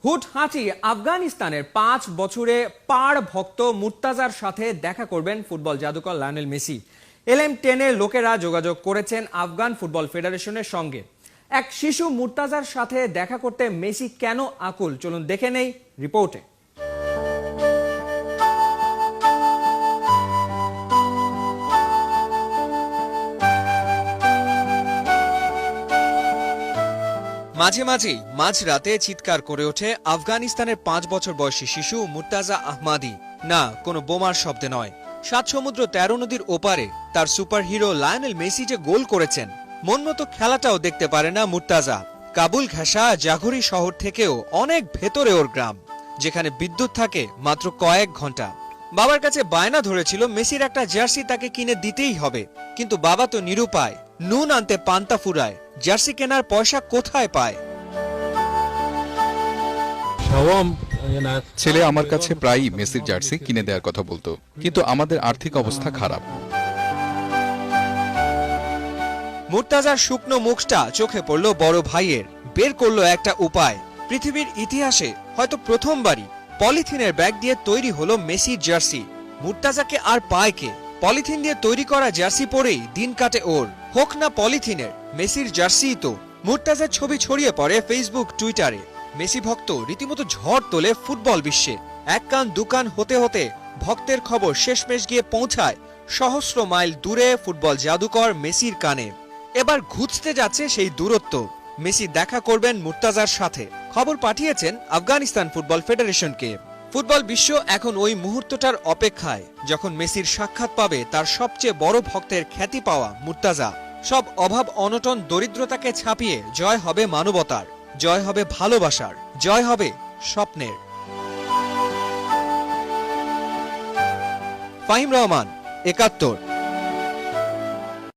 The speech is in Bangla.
হুটহাঁটি আফগানিস্তানের ৫ বছরে পাড় ভক্ত মুর্তাজার সাথে দেখা করবেন ফুটবল জাদুকর লায়নেল মেসি। LM10 এর লোকেরা যোগাযোগ করেছেন আফগান ফুটবল ফেডারেশনের সঙ্গে। এক শিশু মুর্তাজার সাথে দেখা করতে মেসি কেন আকুল, চলুন দেখে নেই রিপোর্টে। মাঝে মাঝেই মাঝরাতে চিৎকার করে ওঠে আফগানিস্তানের ৫ বছর বয়সী শিশু মুর্তাজা আহমাদি। না, কোনো বোমার শব্দে নয়, ৭ সমুদ্র ১৩ নদীর ওপারে তার সুপারহিরো লায়নেল মেসি যে গোল করেছেন, মনমতো খেলাটাও দেখতে পারে না মুর্তাজা। কাবুল ঘেঁষা জাঘরি শহর থেকেও অনেক ভেতরে ওর গ্রাম, যেখানে বিদ্যুৎ থাকে মাত্র কয়েক ঘন্টা। বাবার কাছে বায়না ধরেছিল মেসির একটা জার্সি তাকে কিনে দিতেই হবে, কিন্তু বাবা তো নিরুপায়। নুন আনতে পান্তা ফুরায়, জার্সি কেনার পয়সা কোথায় পায়? ছেলে আমার কাছে প্রায়ই মেসির জার্সি কিনে দেওয়ার কথা বলতো, কিন্তু আমাদের আর্থিক অবস্থা খারাপ। মুর্তাজার শুকনো মুখটা চোখে পড়ল বড় ভাইয়ের। বের করলো একটা উপায়। পৃথিবীর ইতিহাসে হয়তো প্রথমবারই পলিথিনের ব্যাগ দিয়ে তৈরি হলো মেসির জার্সি। মুর্তাজাকে আর পায় কে? পলিথিন দিয়ে তৈরি করা জার্সি পরেই দিন কাটে ওর। হোক না পলিথিনের, মেসির জার্সিই তো। মুর্তাজার ছবি ছড়িয়ে পড়ে ফেসবুক, টুইটারে। মেসি ভক্ত রীতিমতো ঝড় তোলে ফুটবল বিশ্বে। এক কান দুকান হতে হতে ভক্তের খবর শেষমেশ গিয়ে পৌঁছায় সহস্র মাইল দূরে ফুটবল জাদুকর মেসির কানে। এবার ঘুচতে যাচ্ছে সেই দূরত্ব। মেসি দেখা করবেন মুর্তাজার সাথে। খবর পাঠিয়েছেন আফগানিস্তান ফুটবল ফেডারেশনকে। ফুটবল বিশ্ব এখন ওই মুহূর্তটার অপেক্ষায়, যখন মেসির সাক্ষাৎ পাবে তার সবচেয়ে বড় ভক্তের খ্যাতি পাওয়া মুর্তাজা। সব অভাব অনটন দরিদ্রতাকে ছাপিয়ে জয় হবে মানবতার, জয় হবে ভালোবাসার, জয় হবে স্বপ্নের। ফাহিম রহমান, ৭১।